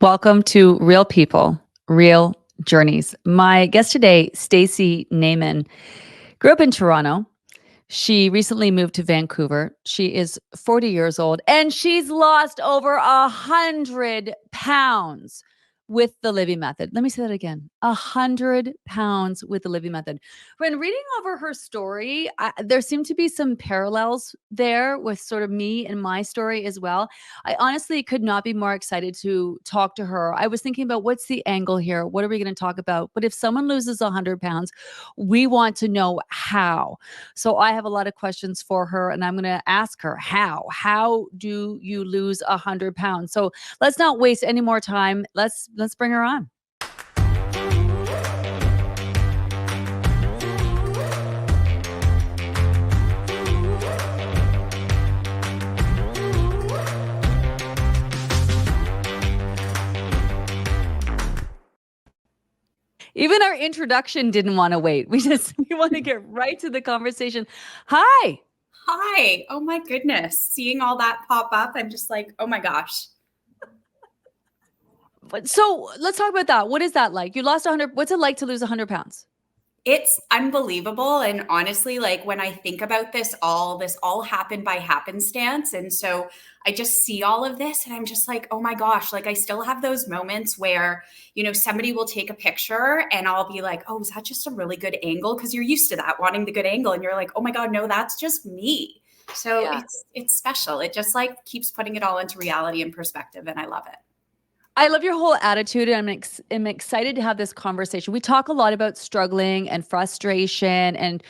Welcome to Real People, Real Journeys. My guest today, Stacey Najman, grew up in Toronto. She recently moved to Vancouver. She is 40 years old and she's lost over 100 pounds with the Livy Method. Let me say that again. 100 pounds with the Livy Method. When reading over her story, there seemed to be some parallels there with sort of me and my story as well. I honestly could not be more excited to talk to her. I was thinking about what's the angle here? What are we going to talk about? But if someone loses 100 pounds, we want to know how. So I have a lot of questions for her and I'm going to ask her how. How do you lose 100 pounds? So let's not waste any more time. Let's bring her on. Even our introduction didn't want to wait. We want to get right to the conversation. Hi. Hi. Oh my goodness. Seeing all that pop up, I'm just like, oh my gosh. So let's talk about that. What is that like? You lost 100. What's it like to lose 100 pounds? It's unbelievable. And honestly, like when I think about this all happened by happenstance. And so I just see all of this and I'm just like, oh my gosh, like I still have those moments where, somebody will take a picture and I'll be like, oh, is that just a really good angle? Because you're used to that, wanting the good angle. And you're like, oh my God, no, that's just me. So Yeah. it's special. It just like keeps putting it all into reality and perspective. And I love it. I love your whole attitude, and I'm excited to have this conversation. We talk a lot about struggling and frustration, and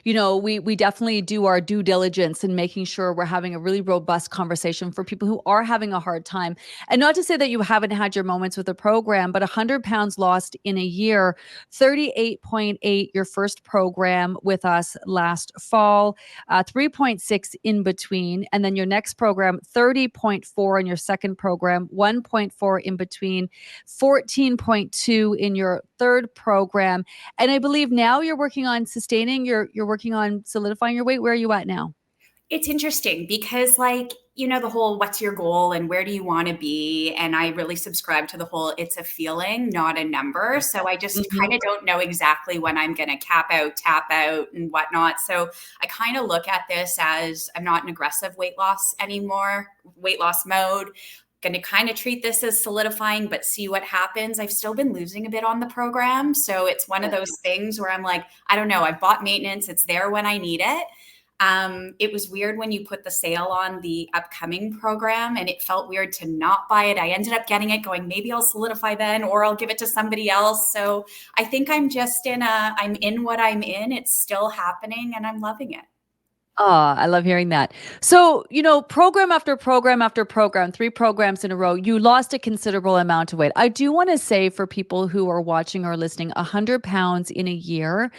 we definitely do our due diligence in making sure we're having a really robust conversation for people who are having a hard time. And not to say that you haven't had your moments with the program, but 100 pounds lost in a year, 38.8 your first program with us last fall, 3.6 in between, and then your next program 30.4 in your second program, 1.4 in between, 14.2 in your third program. And I believe now you're working on sustaining, you're working on solidifying your weight. Where are you at now? It's interesting because, like, the whole what's your goal and where do you want to be? And I really subscribe to the whole it's a feeling, not a number. So I just Mhm. kind of don't know exactly when I'm going to cap out, tap out, and whatnot. So I kind of look at this as I'm not in aggressive weight loss anymore, weight loss mode. Going to kind of treat this as solidifying, but see what happens. I've still been losing a bit on the program. So it's one of those things where I'm like, I don't know, I've bought maintenance, it's there when I need it. It was weird when you put the sale on the upcoming program and it felt weird to not buy it. I ended up getting it going, maybe I'll solidify then, or I'll give it to somebody else. So I think I'm in what I'm in. It's still happening and I'm loving it. Oh, I love hearing that. So, program after program after program, 3 programs in a row, you lost a considerable amount of weight. I do want to say for people who are watching or listening, 100 pounds in a year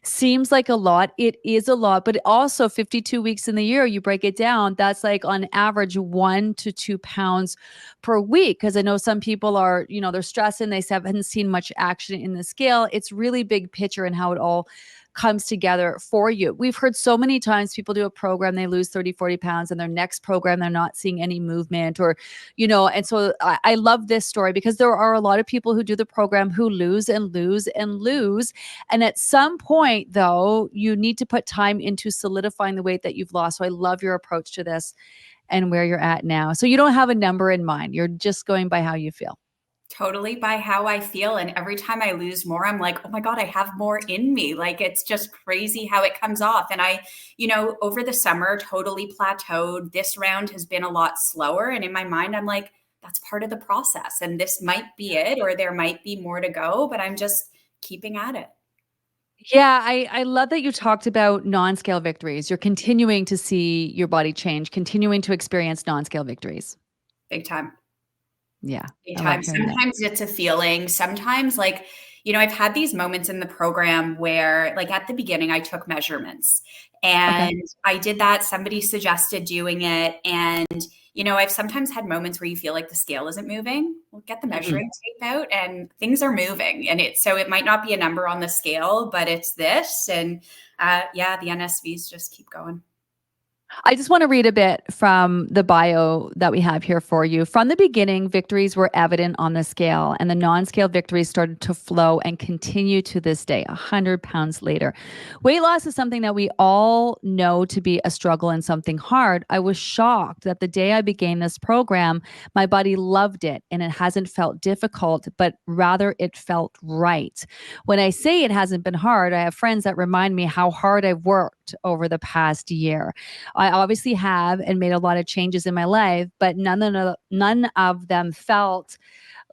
seems like a lot. It is a lot, but also 52 weeks in the year, you break it down, that's like on average 1 to 2 pounds per week. Cause I know some people are, they're stressing, they haven't seen much action in the scale. It's really big picture and how it all comes together for you. We've heard so many times people do a program, they lose 30, 40 pounds, and their next program, they're not seeing any movement and so I love this story because there are a lot of people who do the program who lose and lose and lose. And at some point, though, you need to put time into solidifying the weight that you've lost. So I love your approach to this and where you're at now. So you don't have a number in mind. You're just going by how you feel. Totally by how I feel. And every time I lose more, I'm like, oh my God, I have more in me. Like it's just crazy how it comes off. And over the summer, totally plateaued. This round has been a lot slower. And in my mind, I'm like, that's part of the process. And this might be it, or there might be more to go, but I'm just keeping at it. Yeah, I love that you talked about non-scale victories. You're continuing to see your body change, continuing to experience non-scale victories. Big time. Yeah, Big I love time. hearing that. Sometimes it's a feeling. Sometimes, like, I've had these moments in the program where, like, at the beginning, I took measurements Okay. and I did that. Somebody suggested doing it. And, I've sometimes had moments where you feel like the scale isn't moving. Well, get the Mhm. measuring tape out and things are moving. And so it might not be a number on the scale, but it's this. And yeah, the NSVs just keep going. I just want to read a bit from the bio that we have here for you. From the beginning, victories were evident on the scale, and the non-scale victories started to flow and continue to this day, 100 pounds later. Weight loss is something that we all know to be a struggle and something hard. I was shocked that the day I began this program, my body loved it, and it hasn't felt difficult, but rather it felt right. When I say it hasn't been hard, I have friends that remind me how hard I've worked over the past year. I obviously have and made a lot of changes in my life, but none of them felt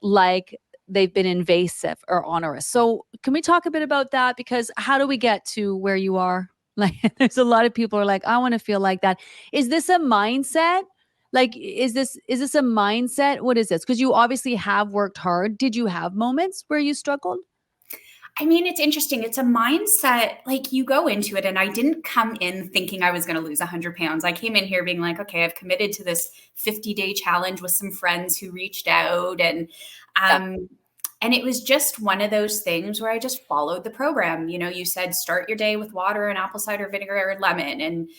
like they've been invasive or onerous. So, can we talk a bit about that? Because how do we get to where you are? Like, there's a lot of people are like, I want to feel like that. Is this a mindset? Like, is this a mindset? What is this? Because you obviously have worked hard. Did you have moments where you struggled? I mean, it's interesting. It's a mindset, like you go into it, and I didn't come in thinking I was going to lose 100 pounds. I came in here being like, okay, I've committed to this 50-day challenge with some friends who reached out, Yeah. um, and it was just one of those things where I just followed the program. You know, you said start your day with water and apple cider vinegar or lemon, and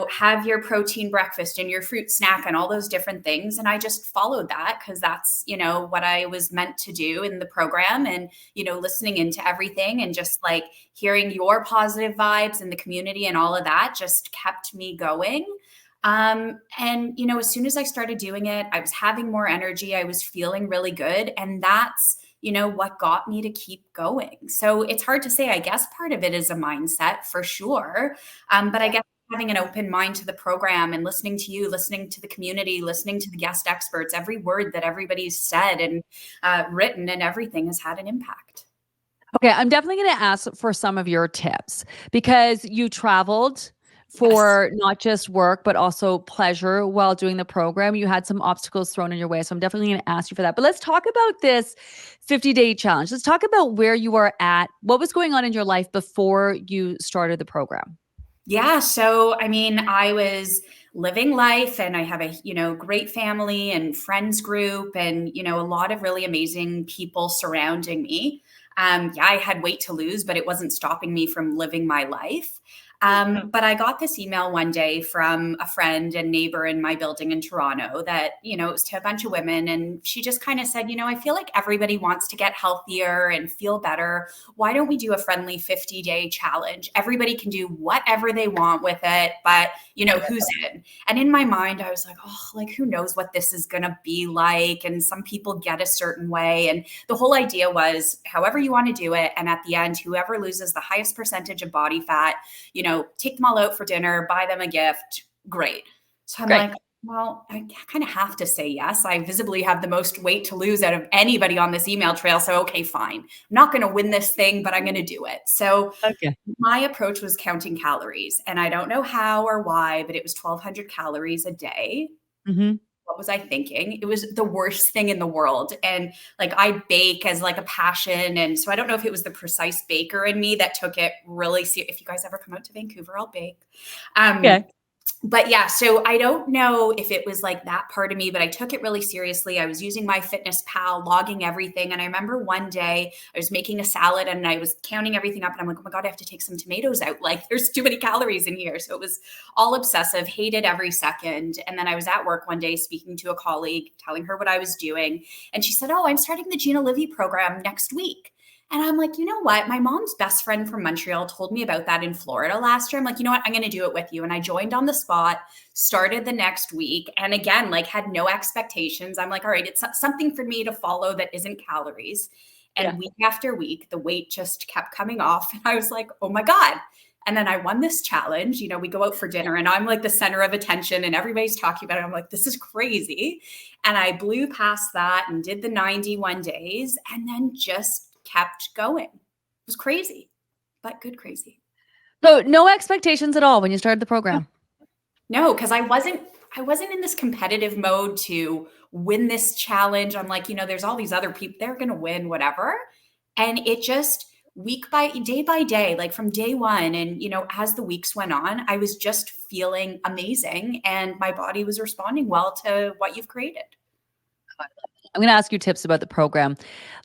have your protein breakfast and your fruit snack and all those different things. And I just followed that because that's, what I was meant to do in the program. And, listening into everything and just like hearing your positive vibes in the community and all of that just kept me going. And, as soon as I started doing it, I was having more energy. I was feeling really good. And that's, what got me to keep going. So it's hard to say. I guess part of it is a mindset for sure. But I guess having an open mind to the program and listening to you, listening to the community, listening to the guest experts, every word that everybody's said and written and everything has had an impact. Okay, I'm definitely going to ask for some of your tips because you traveled Yes. for not just work, but also pleasure while doing the program. You had some obstacles thrown in your way. So I'm definitely going to ask you for that. But let's talk about this 50-day challenge. Let's talk about where you are at. What was going on in your life before you started the program? Yeah. So, I mean, I was living life and I have a, great family and friends group and, a lot of really amazing people surrounding me. Yeah, I had weight to lose, but it wasn't stopping me from living my life. But I got this email one day from a friend and neighbor in my building in Toronto that, it was to a bunch of women. And she just kind of said, I feel like everybody wants to get healthier and feel better. Why don't we do a friendly 50-day challenge? Everybody can do whatever they want with it, but who's in? And in my mind, I was like, oh, like who knows what this is going to be like? And some people get a certain way. And the whole idea was however you want to do it. And at the end, whoever loses the highest percentage of body fat, take them all out for dinner, buy them a gift. Great. So I'm Great. like, well, I kind of have to say yes. I visibly have the most weight to lose out of anybody on this email trail. So, okay, fine. I'm not going to win this thing, but I'm going to do it. So Okay. my approach was counting calories. And I don't know how or why, but it was 1,200 calories a day. Hmm. What was I thinking? It was the worst thing in the world. And like I bake as like a passion. And so I don't know if it was the precise baker in me that took it really serious. If you guys ever come out to Vancouver, I'll bake. Okay. But yeah, so I don't know if it was like that part of me, but I took it really seriously. I was using my Fitness Pal, logging everything. And I remember one day I was making a salad and I was counting everything up and I'm like, oh my God, I have to take some tomatoes out. Like there's too many calories in here. So it was all obsessive, hated every second. And then I was at work one day speaking to a colleague, telling her what I was doing. And she said, oh, I'm starting the Gina Livy program next week. And I'm like, you know what? My mom's best friend from Montreal told me about that in Florida last year. I'm like, you know what? I'm going to do it with you. And I joined on the spot, started the next week. And again, like had no expectations. I'm like, all right, it's something for me to follow that isn't calories. Yeah. And week after week, the weight just kept coming off. And I was like, oh my God. And then I won this challenge. We go out for dinner and I'm like the center of attention and everybody's talking about it. I'm like, this is crazy. And I blew past that and did the 91 days and then just kept going. It was crazy, but good crazy. So no expectations at all when you started the program. No, because I wasn't in this competitive mode to win this challenge. I'm like, there's all these other people, they're gonna win, whatever. And it just day by day, like from day one, and as the weeks went on, I was just feeling amazing and my body was responding well to what you've created. I'm going to ask you tips about the program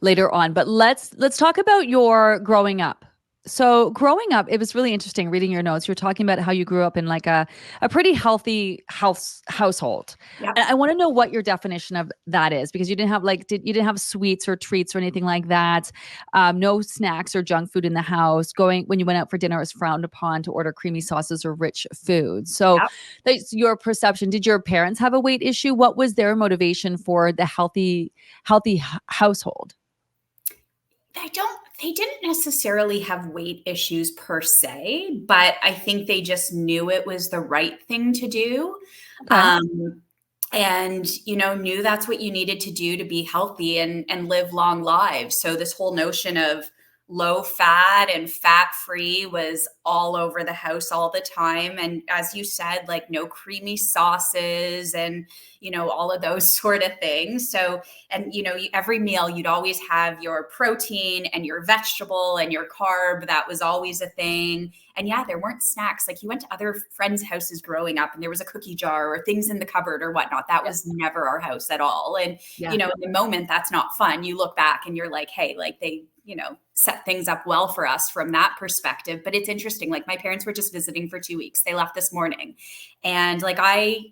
later on, but let's talk about your growing up. So growing up, it was really interesting reading your notes. You're talking about how you grew up in like a pretty healthy household. Yep. And I want to know what your definition of that is, because you didn't have you didn't have sweets or treats or anything like that. No snacks or junk food in the house. Going when you went out for dinner, it was frowned upon to order creamy sauces or rich food. So Yep. that's your perception. Did your parents have a weight issue? What was their motivation for the household? They didn't necessarily have weight issues per se, but I think they just knew it was the right thing to do. Okay. Um, and knew that's what you needed to do to be healthy and live long lives. So this whole notion of low fat and fat free was all over the house all the time. And as you said, like no creamy sauces and all of those sort of things. So, and every meal you'd always have your protein and your vegetable and your carb. That was always a thing. And yeah, there weren't snacks. Like you went to other friends' houses growing up and there was a cookie jar or things in the cupboard or whatnot. That was never our house at all. And, Yeah. in the moment, that's not fun. You look back and you're like, hey, like they, set things up well for us from that perspective. But it's interesting. Like my parents were just visiting for 2 weeks. They left this morning. And like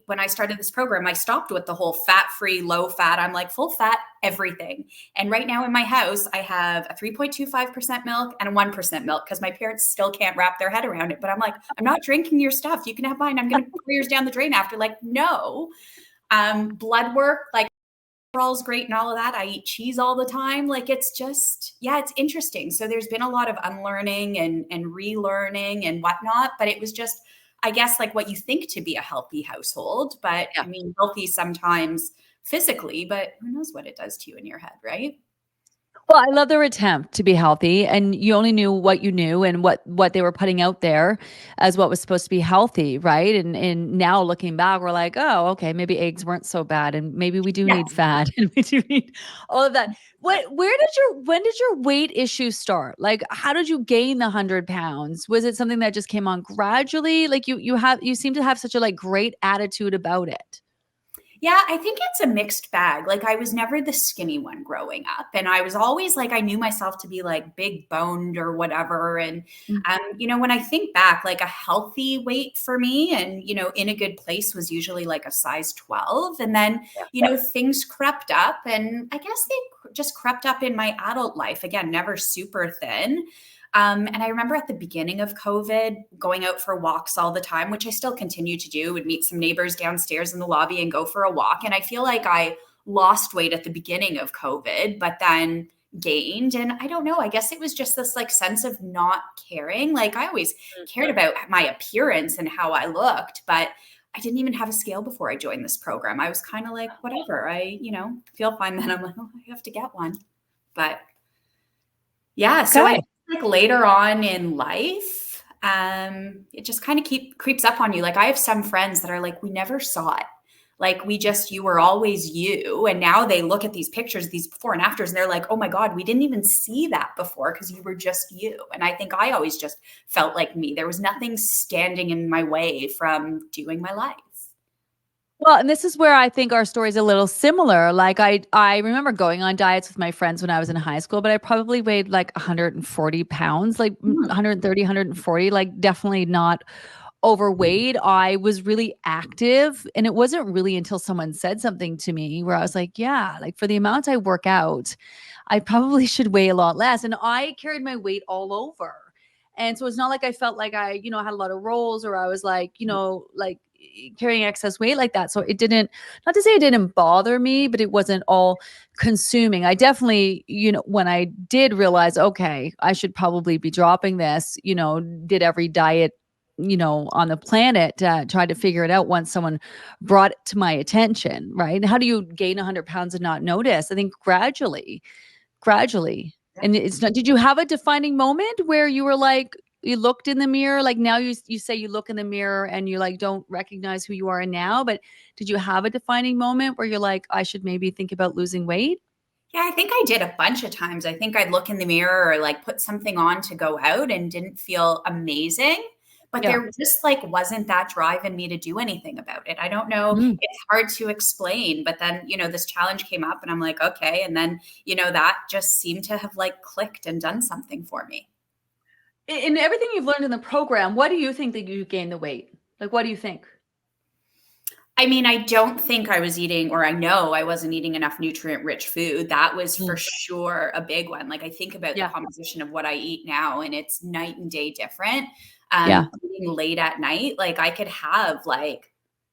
when I started this program, I stopped with the whole fat-free, low fat. I'm like full fat, everything. And right now in my house, I have a 3.25% milk and a 1% milk because my parents still can't wrap their head around it. But I'm like, I'm not drinking your stuff. You can have mine. I'm going to pour yours down the drain after. Like, no. Blood work, like cholesterol's great and all of that. I eat cheese all the time. Like it's just, yeah, it's interesting. So there's been a lot of unlearning and relearning and whatnot, but it was just, I guess, like what you think to be a healthy household. But Yeah. I mean, healthy sometimes physically, but who knows what it does to you in your head, right? Well, I love their attempt to be healthy, and you only knew what you knew and what they were putting out there as what was supposed to be healthy, right? And now looking back, we're like, oh, okay, maybe eggs weren't so bad, and maybe we do Yeah. need fat, and we do need all of that. When did your weight issue start? Like, how did you gain the 100 pounds? Was it something that just came on gradually? Like you seem to have such a like great attitude about it. Yeah, I think it's a mixed bag. Like I was never the skinny one growing up, and I was always like I knew myself to be like big boned or whatever. And Mm. when I think back, like a healthy weight for me, and in a good place was usually like a size 12. And then things crept up, and I guess they just crept up in my adult life. Again, never super thin. And I remember at the beginning of COVID going out for walks all the time, which I still continue to do, would meet some neighbors downstairs in the lobby and go for a walk. And I feel like I lost weight at the beginning of COVID, but then gained. And I don't know, I guess it was just this like sense of not caring. Like I always cared about my appearance and how I looked, but I didn't even have a scale before I joined this program. I was kind of like, whatever, I, feel fine. Then I'm like, oh, I have to get one. But yeah, so I Okay. guess like later on in life, it just kind of creeps up on you. Like I have some friends that are like, we never saw it. Like you were always you. And now they look at these pictures, these before and afters, and they're like, oh my God, we didn't even see that before because you were just you. And I think I always just felt like me. There was nothing standing in my way from doing my life. Well, and this is where I think our story's a little similar. Like I remember going on diets with my friends when I was in high school, but I probably weighed like 140 pounds, like Mm. 130, 140, like definitely not overweight. I was really active, and it wasn't really until someone said something to me where I was like, yeah, like for the amount I work out, I probably should weigh a lot less. And I carried my weight all over. And so it's not like I felt like I, had a lot of rolls or I was like, like carrying excess weight like that. So it didn't, not to say it didn't bother me, but it wasn't all consuming. I definitely, when I did realize, okay, I should probably be dropping this, did every diet on the planet, tried to figure it out once someone brought it to my attention, right? How do you gain 100 pounds and not notice? I think gradually. And it's not, did you have a defining moment where you were like, you looked in the mirror, like now you say you look in the mirror and you like don't recognize who you are now, but did you have a defining moment where you're like, I should maybe think about losing weight? Yeah, I think I did a bunch of times. I think I'd look in the mirror or like put something on to go out and didn't feel amazing. But Yeah. there just like wasn't that drive in me to do anything about it. I don't know. Mm. It's hard to explain. But then, this challenge came up and I'm like, okay. And then, that just seemed to have like clicked and done something for me. In everything you've learned in the program, what do you think that you gained the weight? Like, what do you think? I mean, I don't think I was eating, or I know I wasn't eating enough nutrient rich food. That was for Mm. sure a big one. Like I think about the Yeah. composition of what I eat now, and it's night and day different. Yeah. Eating late at night, like I could have like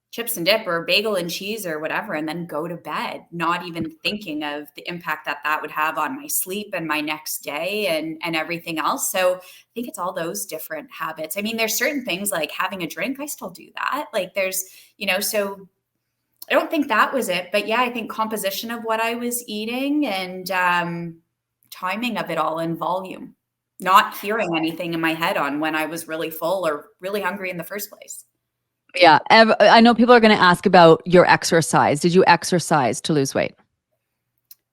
chips and dip or bagel and cheese or whatever, and then go to bed, not even thinking of the impact that that would have on my sleep and my next day and everything else. So I think it's all those different habits. I mean, there's certain things like having a drink, I still do that. Like there's, so I don't think that was it, but yeah, I think composition of what I was eating and timing of it all and volume, not hearing anything in my head on when I was really full or really hungry in the first place. Yeah. I know people are going to ask about your exercise. Did you exercise to lose weight?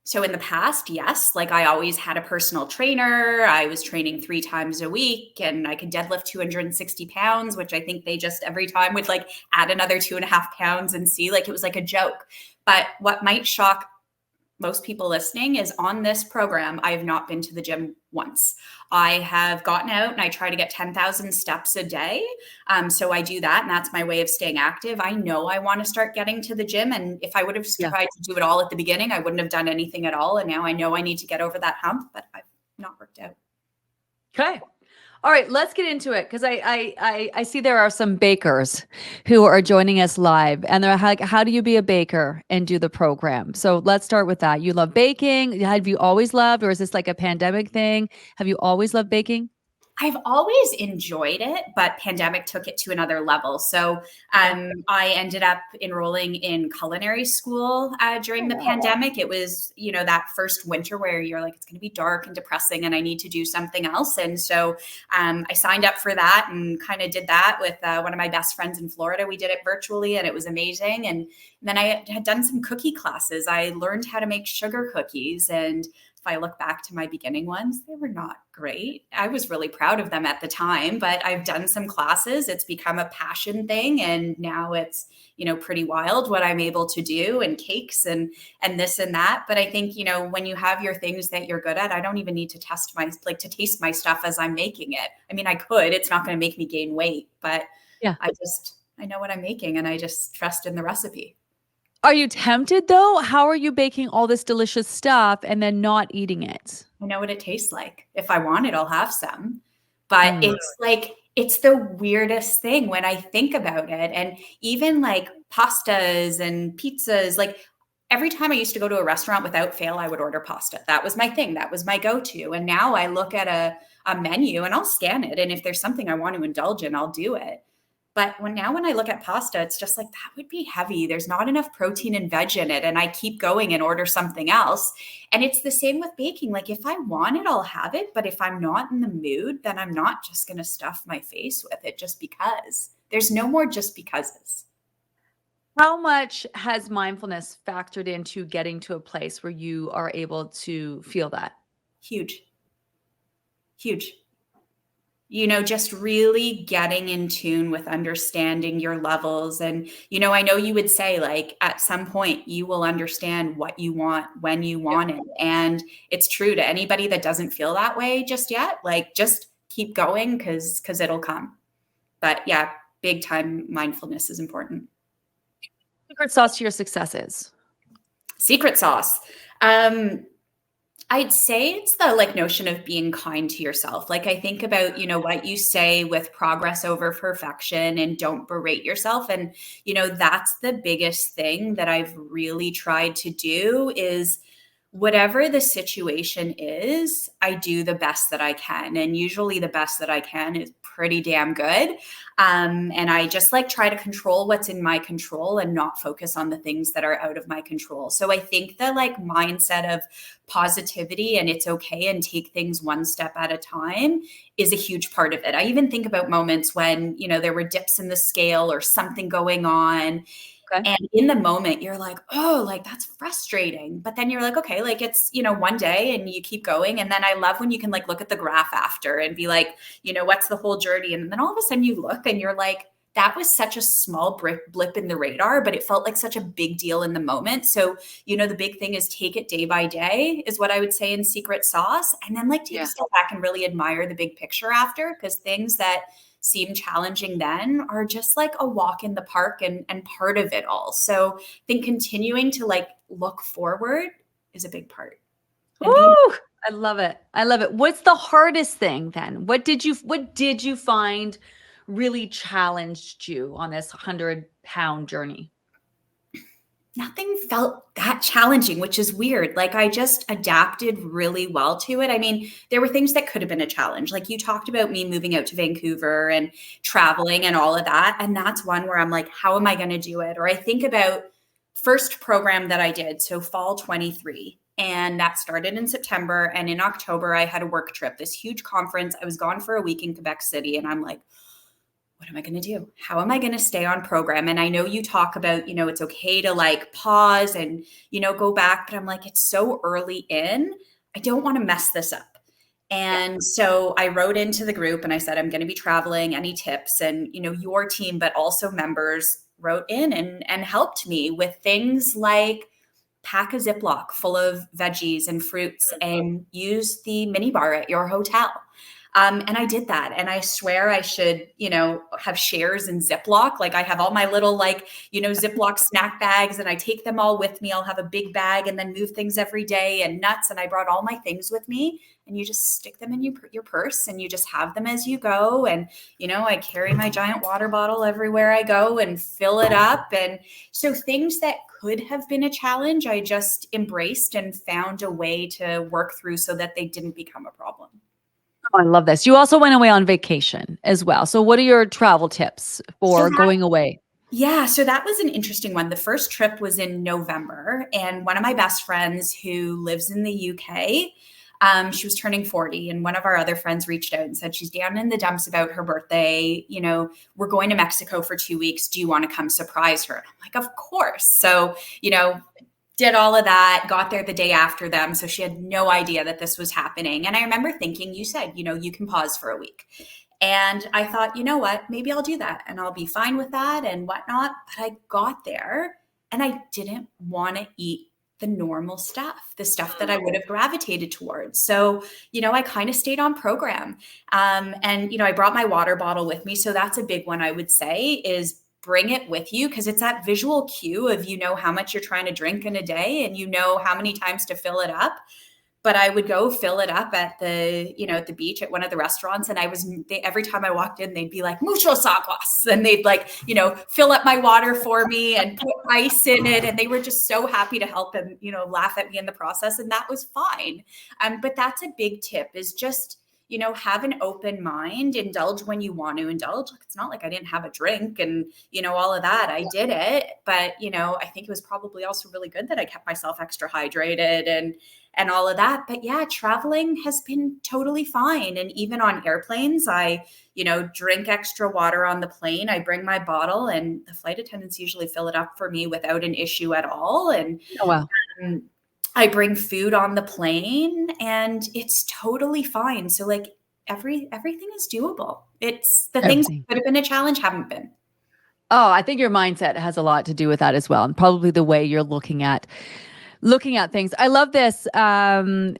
So in the past, yes, like I always had a personal trainer. I was training 3 times a week and I could deadlift 260 pounds, which I think they just every time would like add another 2.5 pounds and see like it was like a joke. But what might shock most people listening is on this program, I have not been to the gym once. I have gotten out and I try to get 10,000 steps a day. So I do that, and that's my way of staying active. I know I want to start getting to the gym. And if I would have Yeah. tried to do it all at the beginning, I wouldn't have done anything at all. And now I know I need to get over that hump, but I've not worked out. Okay. All right, let's get into it because I see there are some bakers who are joining us live, and they're like, "How do you be a baker and do the program?" So let's start with that. You love baking. Have you always loved, or is this like a pandemic thing? Have you always loved baking? I've always enjoyed it, but pandemic took it to another level. So Yeah. I ended up enrolling in culinary school during the pandemic. It was, that first winter where you're like, it's going to be dark and depressing and I need to do something else. And so I signed up for that and kind of did that with one of my best friends in Florida. We did it virtually and it was amazing. And then I had done some cookie classes. I learned how to make sugar cookies, and if I look back to my beginning ones, they were not great. I was really proud of them at the time, but I've done some classes. It's become a passion thing. And now it's, pretty wild what I'm able to do, and cakes and this and that. But I think, when you have your things that you're good at, I don't even need to to taste my stuff as I'm making it. I mean, I could, it's not going to make me gain weight, but Yeah. I know what I'm making and I just trust in the recipe. Are you tempted though? How are you baking all this delicious stuff and then not eating it? I know what it tastes like. If I want it, I'll have some. But Mm. it's like, it's the weirdest thing when I think about it. And even like pastas and pizzas, like every time I used to go to a restaurant without fail, I would order pasta. That was my thing. That was my go-to. And now I look at a menu and I'll scan it. And if there's something I want to indulge in, I'll do it. But when I look at pasta, it's just like that would be heavy. There's not enough protein and veg in it. And I keep going and order something else. And it's the same with baking. Like if I want it, I'll have it. But if I'm not in the mood, then I'm not just going to stuff my face with it just because. There's no more just becauses. How much has mindfulness factored into getting to a place where you are able to feel that? Huge, huge. Just really getting in tune with understanding your levels. And, I know you would say like at some point you will understand what you want when you Yeah. want it. And it's true to anybody that doesn't feel that way just yet. Like just keep going because it'll come. But yeah, big time mindfulness is important. Secret sauce to your successes. Secret sauce. I'd say it's the like notion of being kind to yourself. Like I think about, what you say with progress over perfection and don't berate yourself. And, that's the biggest thing that I've really tried to do is whatever the situation is, I do the best that I can. And usually the best that I can is pretty damn good. And I just like try to control what's in my control and not focus on the things that are out of my control. So I think the like mindset of positivity and it's okay and take things one step at a time is a huge part of it. I even think about moments when, there were dips in the scale or something going on. Okay. And in the moment, you're like, oh, like that's frustrating. But then you're like, okay, like it's, one day and you keep going. And then I love when you can like look at the graph after and be like, what's the whole journey? And then all of a sudden you look and you're like, that was such a small blip in the radar, but it felt like such a big deal in the moment. So, the big thing is take it day by day, is what I would say in secret sauce. And then like take a step back and really admire the big picture after, because things that seem challenging then are just like a walk in the park and part of it all. So I think continuing to like look forward is a big part. And being Ooh, I love it. I love it. What's the hardest thing then? What did you find really challenged you on this 100-pound journey? nothing felt that challenging, which is weird. Like I just adapted really well to it. I mean, there were things that could have been a challenge. Like you talked about me moving out to Vancouver and traveling and all of that. And that's one where I'm like, how am I going to do it? Or I think about first program that I did. So fall 23. And that started in September. And in October, I had a work trip, this huge conference. I was gone for a week in Quebec City. And I'm like, what am I going to do? How am I going to stay on program? And I know you talk about, it's okay to like pause and, go back, but I'm like, it's so early in. I don't want to mess this up. And so I wrote into the group and I said, I'm going to be traveling. Any tips? And, your team, but also members wrote in and helped me with things like pack a Ziploc full of veggies and fruits and use the mini bar at your hotel. And I did that. And I swear I should, have shares in Ziploc. Like I have all my little Ziploc snack bags and I take them all with me. I'll have a big bag and then move things every day and nuts. And I brought all my things with me and you just stick them in your purse and you just have them as you go. And, I carry my giant water bottle everywhere I go and fill it up. And so things that could have been a challenge, I just embraced and found a way to work through so that they didn't become a problem. Oh, I love this. You also went away on vacation as well. So what are your travel tips for going away? Yeah, so that was an interesting one. The first trip was in November, and one of my best friends who lives in the UK, she was turning 40, and one of our other friends reached out and said she's down in the dumps about her birthday. We're going to Mexico for 2 weeks. Do you want to come surprise her? And I'm like, of course. So, did all of that, got there the day after them. So she had no idea that this was happening. And I remember thinking, you said, you can pause for a week. And I thought, you know what, maybe I'll do that and I'll be fine with that and whatnot. But I got there and I didn't want to eat the normal stuff, the stuff that I would have gravitated towards. So, I kind of stayed on program. And, I brought my water bottle with me. So that's a big one I would say is bring it with you because it's that visual cue of, how much you're trying to drink in a day and how many times to fill it up. But I would go fill it up at at the beach at one of the restaurants. And every time I walked in, they'd be like, muchos aguas. And they'd fill up my water for me and put ice in it. And they were just so happy to help and, laugh at me in the process. And that was fine. But that's a big tip is just, have an open mind, indulge when you want to indulge. It's not like I didn't have a drink and, all of that. I did it. But, I think it was probably also really good that I kept myself extra hydrated and all of that. But yeah, traveling has been totally fine. And even on airplanes, I, drink extra water on the plane. I bring my bottle and the flight attendants usually fill it up for me without an issue at all. And Oh, wow. I bring food on the plane and it's totally fine. So like everything is doable. It's the things that could have been a challenge haven't been. Oh, I think your mindset has a lot to do with that as well. And probably the way you're looking at things. I love this.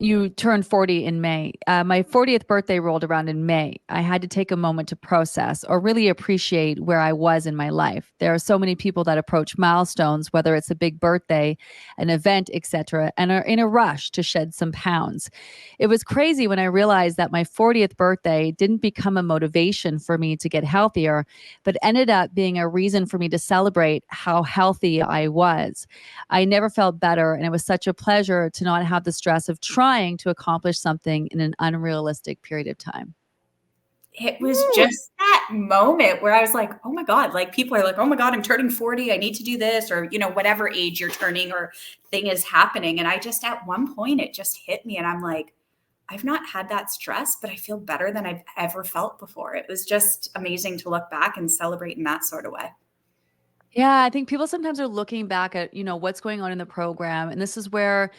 You turned 40 in May. My 40th birthday rolled around in May. I had to take a moment to process or really appreciate where I was in my life. There are so many people that approach milestones, whether it's a big birthday, an event, etc., and are in a rush to shed some pounds. It was crazy when I realized that my 40th birthday didn't become a motivation for me to get healthier, but ended up being a reason for me to celebrate how healthy I was. I never felt better, and it was such a pleasure to not have the stress of trying to accomplish something in an unrealistic period of time. It was just that moment where I was like, oh my God, like people are like, oh my God, I'm turning 40. I need to do this or, whatever age you're turning or thing is happening. And I just, at one point, it just hit me and I'm like, I've not had that stress, but I feel better than I've ever felt before. It was just amazing to look back and celebrate in that sort of way. Yeah, I think people sometimes are looking back at, what's going on in the program. And this is where,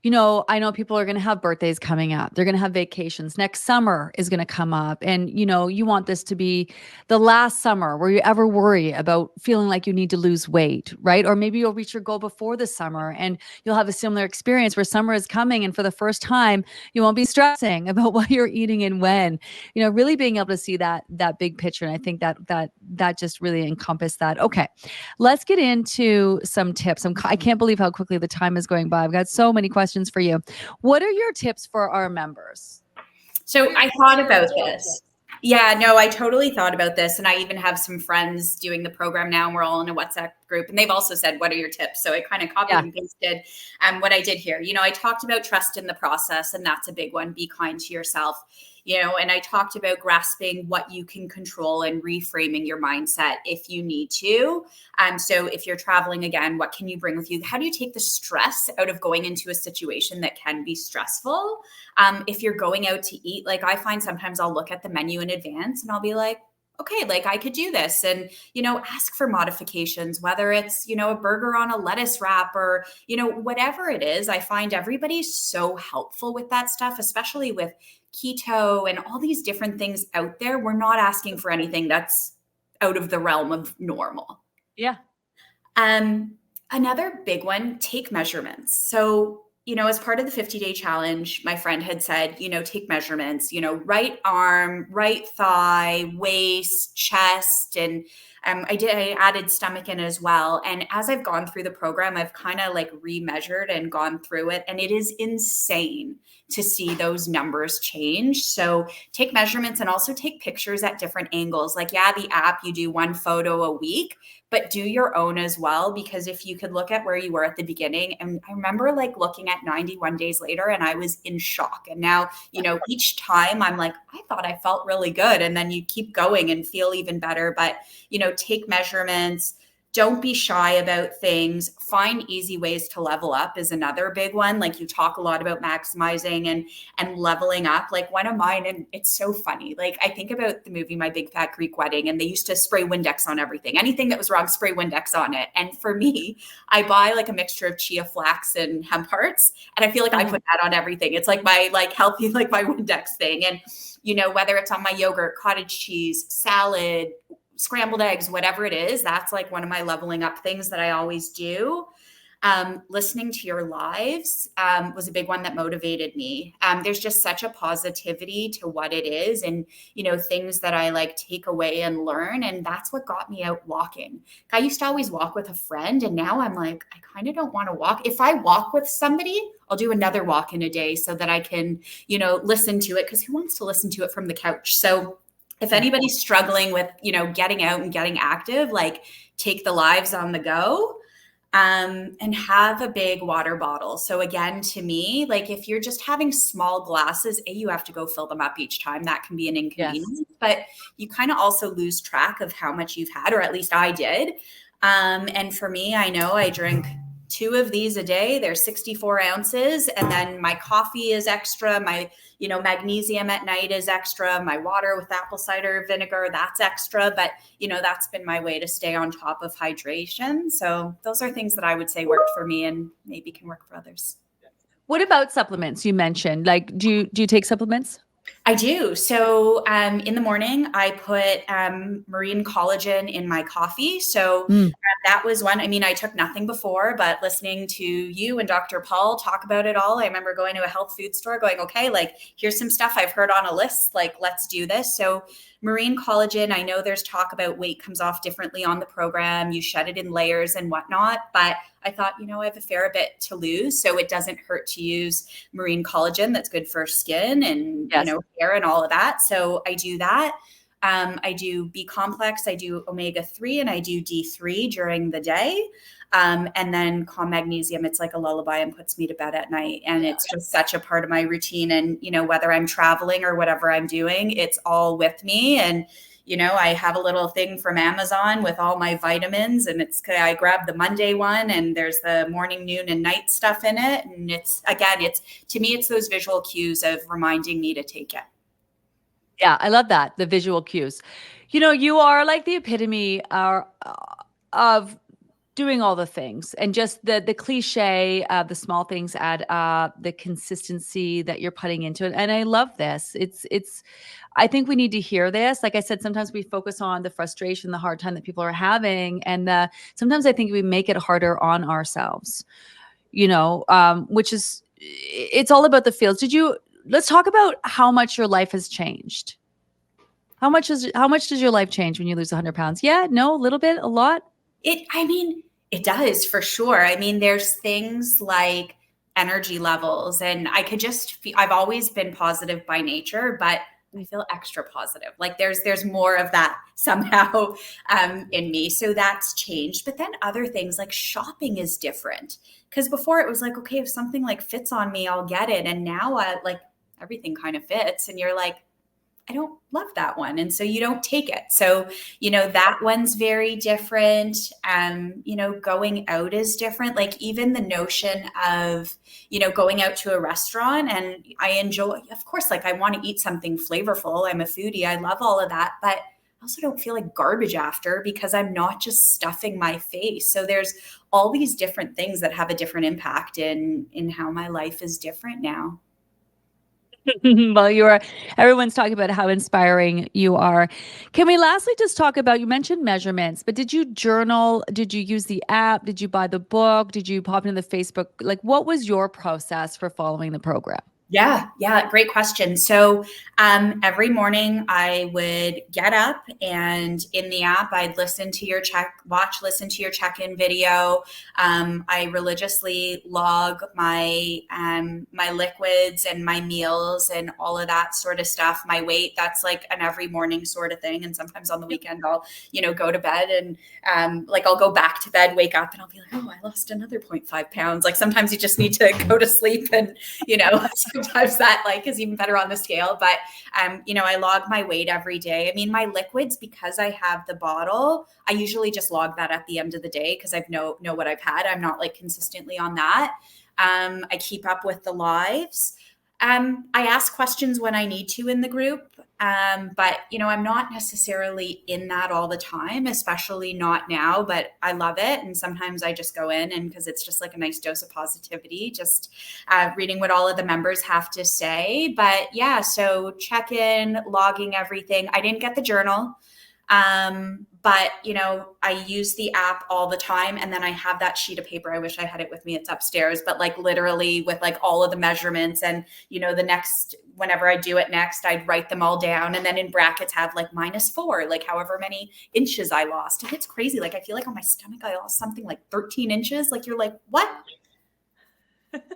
I know people are going to have birthdays coming up. They're going to have vacations. Next summer is going to come up. And, you want this to be the last summer where you ever worry about feeling like you need to lose weight, right? Or maybe you'll reach your goal before the summer and you'll have a similar experience where summer is coming. And for the first time, you won't be stressing about what you're eating and when, really being able to see that big picture. And I think that just really encompassed that. Okay. Let's get into some tips. I can't believe how quickly the time is going by. I've got so many questions for you. What are your tips for our members? So I thought about this. Yeah, no, I totally thought about this. And I even have some friends doing the program now, and we're all in a WhatsApp group. And they've also said, what are your tips? So I kind of copied and pasted what I did here. I talked about trust in the process, and that's a big one. Be kind to yourself. And I talked about grasping what you can control and reframing your mindset if you need to. So if you're traveling again, what can you bring with you? How do you take the stress out of going into a situation that can be stressful? If you're going out to eat, like I find sometimes I'll look at the menu in advance and I'll be like, okay, like I could do this, and, ask for modifications, whether it's, a burger on a lettuce wrap or, whatever it is. I find everybody's so helpful with that stuff, especially with keto and all these different things out there. We're not asking for anything that's out of the realm of normal. Yeah. Another big one, take measurements. So, as part of the 50-day challenge, my friend had said, take measurements, right arm, right thigh, waist, chest, and I added stomach in as well. And as I've gone through the program, I've kind of like remeasured and gone through it. And it is insane to see those numbers change. So take measurements and also take pictures at different angles. Like, yeah, the app, you do one photo a week, but do your own as well. Because if you could look at where you were at the beginning, and I remember like looking at 91 days later and I was in shock. And now, each time I'm like, I thought I felt really good. And then you keep going and feel even better. But, take measurements. Don't be shy about things. Find easy ways to level up is another big one. Like you talk a lot about maximizing and leveling up. Like one of mine, and it's so funny. Like I think about the movie My Big Fat Greek Wedding, and they used to spray Windex on everything. Anything that was wrong, spray Windex on it. And for me, I buy like a mixture of chia flax and hemp hearts, and I feel like I put that on everything. It's like my healthy, like my Windex thing. And whether it's on my yogurt, cottage cheese, salad, scrambled eggs, whatever it is, that's like one of my leveling up things that I always do. Listening to your lives was a big one that motivated me. There's just such a positivity to what it is, and things that I like take away and learn, and that's what got me out walking. I used to always walk with a friend, and now I'm like, I kind of don't want to walk. If I walk with somebody, I'll do another walk in a day so that I can listen to it, because who wants to listen to it from the couch? So if anybody's struggling with, getting out and getting active, like take the lives on the go, and have a big water bottle. So again, to me, like if you're just having small glasses, you have to go fill them up each time. That can be an inconvenience, but you kind of also lose track of how much you've had, or at least I did. And for me, I know I drink 2 of these a day. They're 64 ounces. And then my coffee is extra. My, magnesium at night is extra. My water with apple cider vinegar, that's extra. But, that's been my way to stay on top of hydration. So those are things that I would say worked for me and maybe can work for others. What about supplements? You mentioned, like, do you take supplements? I do. So in the morning, I put marine collagen in my coffee. So that was one. I mean, I took nothing before, but listening to you and Dr. Paul talk about it all, I remember going to a health food store going, okay, like here's some stuff I've heard on a list, like let's do this. So marine collagen, I know there's talk about weight comes off differently on the program. You shed it in layers and whatnot, but I thought, I have a fair bit to lose, so it doesn't hurt to use marine collagen. That's good for skin and, hair and all of that. So I do that. I do B complex, I do omega-3, and I do D3 during the day. And then calm magnesium, it's like a lullaby and puts me to bed at night. And it's just such a part of my routine. And, whether I'm traveling or whatever I'm doing, it's all with me. And, I have a little thing from Amazon with all my vitamins, and I grab the Monday one, and there's the morning, noon, and night stuff in it. And to me, it's those visual cues of reminding me to take it. Yeah, I love that. The visual cues. You are like the epitome of doing all the things, and just the cliche, the small things add up, the consistency that you're putting into it. And I love this. It's I think we need to hear this. Like I said, sometimes we focus on the frustration, the hard time that people are having, and sometimes I think we make it harder on ourselves. Which is, it's all about the feels. Let's talk about how much your life has changed. How much does your life change when you lose 100 pounds? Yeah, no, a little bit, a lot. I mean, it does for sure. I mean, there's things like energy levels, and I could just feel, I've always been positive by nature, but I feel extra positive. Like there's more of that somehow in me. So that's changed. But then other things like shopping is different. Because before it was like, okay, if something like fits on me, I'll get it. And now like everything kind of fits. And you're like, I don't love that one. And so you don't take it. So, that one's very different. Going out is different. Like even the notion of, going out to a restaurant, and I enjoy, of course, like I want to eat something flavorful. I'm a foodie. I love all of that, but I also don't feel like garbage after because I'm not just stuffing my face. So there's all these different things that have a different impact in how my life is different now. Well, everyone's talking about how inspiring you are. Can we lastly just talk about, you mentioned measurements, but did you journal? Did you use the app? Did you buy the book? Did you pop into the Facebook? Like, what was your process for following the program? Yeah, great question. So every morning I would get up, and in the app I'd listen to your check-in video. I religiously log my my liquids and my meals and all of that sort of stuff. My weight, that's like an every morning sort of thing. And sometimes on the weekend I'll go to bed, and like I'll go back to bed, wake up, and I'll be like, oh, I lost another 0.5 pounds. Like sometimes you just need to go to sleep, and sometimes that like is even better on the scale. But I log my weight every day. I mean, my liquids, because I have the bottle, I usually just log that at the end of the day because I know what I've had. I'm not like consistently on that. I keep up with the lives. I ask questions when I need to in the group. But I'm not necessarily in that all the time, especially not now, but I love it. And sometimes I just go in, and because it's just like a nice dose of positivity, just reading what all of the members have to say. But yeah, so check in, logging everything. I didn't get the journal. But I use the app all the time, and then I have that sheet of paper. I wish I had it with me. It's upstairs, but like literally with like all of the measurements, and whenever I do it next, I'd write them all down, and then in brackets have like -4, like however many inches I lost. And it's crazy. Like I feel like on my stomach, I lost something like 13 inches. Like you're like, what?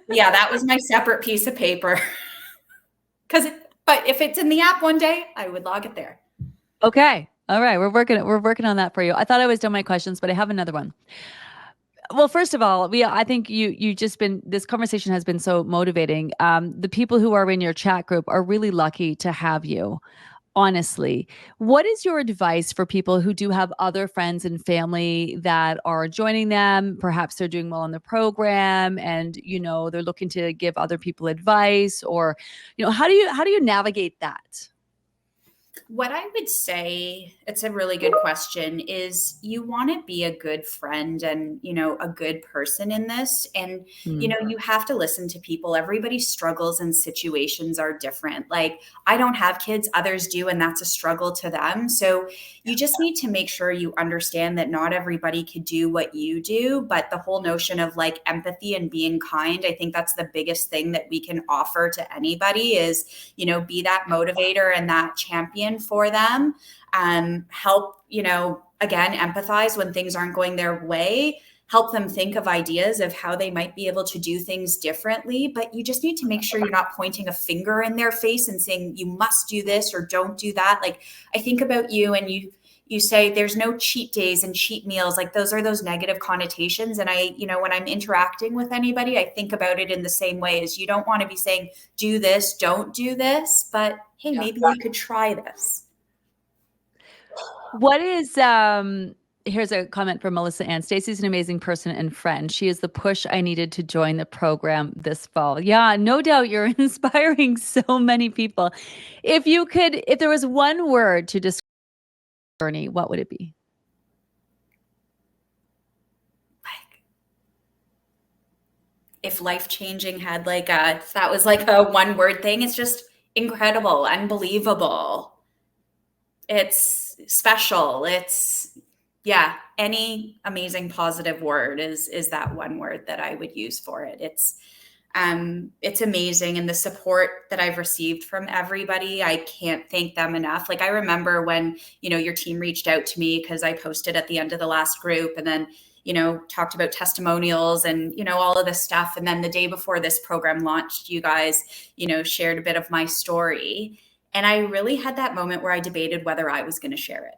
Yeah, that was my separate piece of paper. But if it's in the app one day, I would log it there. Okay. All right. We're working on that for you. I thought I was done my questions, but I have another one. Well, first of all, I think this conversation has been so motivating. The people who are in your chat group are really lucky to have you. Honestly, what is your advice for people who do have other friends and family that are joining them? Perhaps they're doing well in the program, and they're looking to give other people advice, or how do you navigate that? What I would say, it's a really good question, is you want to be a good friend and, a good person in this. And, you have to listen to people. Everybody's struggles and situations are different. Like I don't have kids, others do, and that's a struggle to them. So you just need to make sure you understand that not everybody could do what you do, but the whole notion of like empathy and being kind, I think that's the biggest thing that we can offer to anybody is, be that motivator and that champion for them. Help, again, empathize when things aren't going their way, help them think of ideas of how they might be able to do things differently. But you just need to make sure you're not pointing a finger in their face and saying, you must do this or don't do that. Like I think about you, and you say there's no cheat days and cheat meals. Like those are those negative connotations. And I, when I'm interacting with anybody, I think about it in the same way as you don't want to be saying, do this, don't do this, but hey, maybe you could try this. What is here's a comment from Melissa Ann. Stacey's an amazing person and friend. She is the push I needed to join the program this fall. Yeah, no doubt you're inspiring so many people. If there was one word to describe your journey, what would it be? if life changing had like if that was like a one word thing, it's just incredible, unbelievable. It's special. It's, yeah, any amazing positive word is that one word that I would use for it. It's amazing, and the support that I've received from everybody, I can't thank them enough. Like I remember when, your team reached out to me because I posted at the end of the last group, and then talked about testimonials and all of this stuff, and then the day before this program launched, you guys shared a bit of my story, and I really had that moment where I debated whether I was going to share it,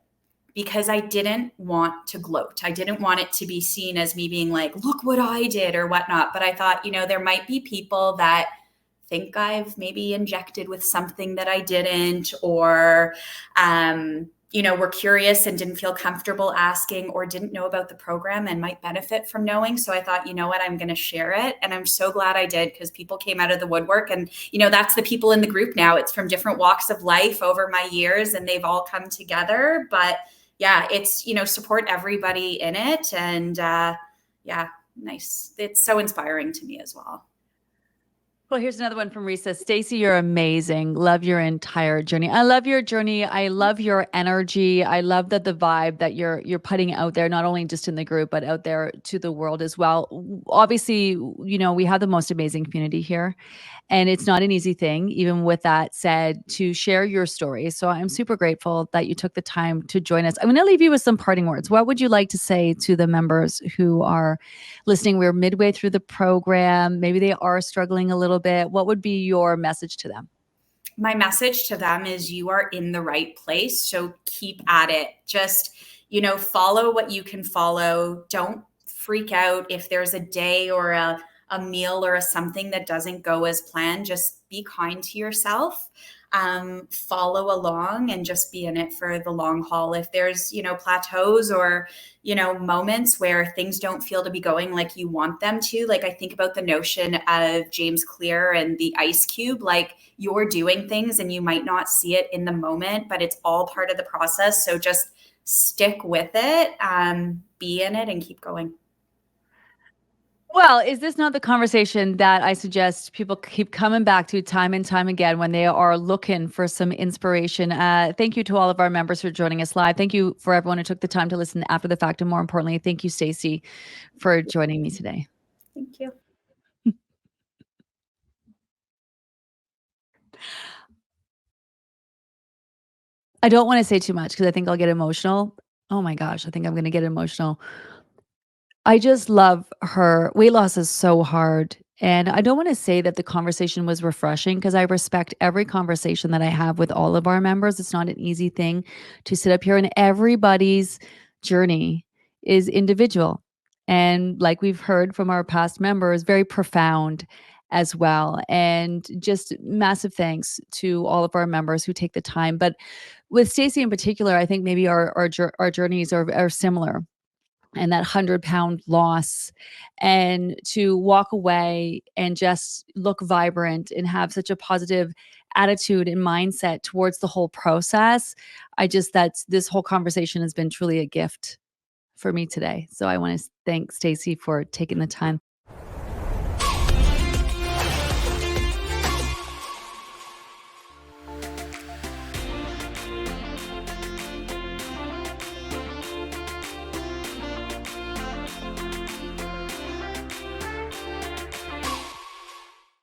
because I didn't want to gloat. I didn't want it to be seen as me being like, look what I did or whatnot. But I thought, there might be people that think I've maybe injected with something that I didn't, or, were curious and didn't feel comfortable asking, or didn't know about the program and might benefit from knowing. So I thought, you know what, I'm going to share it. And I'm so glad I did, because people came out of the woodwork, and, that's the people in the group now. It's from different walks of life over my years, and they've all come together. But yeah, it's, support everybody in it. And yeah, nice. It's so inspiring to me as well. Well, here's another one from Risa. Stacey, you're amazing. Love your entire journey. I love your journey. I love your energy. I love that the vibe that you're putting out there, not only just in the group, but out there to the world as well. Obviously, we have the most amazing community here. And it's not an easy thing, even with that said, to share your story. So I'm super grateful that you took the time to join us. I'm going to leave you with some parting words. What would you like to say to the members who are listening? We're midway through the program. Maybe they are struggling a little bit. What would be your message to them? My message to them is you are in the right place. So keep at it. Just, follow what you can follow. Don't freak out if there's a day or a meal or a something that doesn't go as planned. Just be kind to yourself. Follow along and just be in it for the long haul. If there's, plateaus or, moments where things don't feel to be going like you want them to, like I think about the notion of James Clear and the ice cube, like you're doing things and you might not see it in the moment, but it's all part of the process. So just stick with it, be in it, and keep going. Well, is this not the conversation that I suggest people keep coming back to time and time again when they are looking for some inspiration? Thank you to all of our members for joining us live. Thank you for everyone who took the time to listen after the fact. And more importantly, thank you, Stacey, for joining me today. Thank you. I don't want to say too much because I think I'll get emotional. Oh my gosh, I think I'm going to get emotional. I just love her. Weight loss is so hard. And I don't want to say that the conversation was refreshing, because I respect every conversation that I have with all of our members. It's not an easy thing to sit up here, and everybody's journey is individual. And like we've heard from our past members, very profound as well. And just massive thanks to all of our members who take the time. But with Stacey in particular, I think maybe our journeys are similar, and that 100-pound loss, and to walk away and just look vibrant and have such a positive attitude and mindset towards the whole process. That's this whole conversation has been truly a gift for me today. So I want to thank Stacey for taking the time.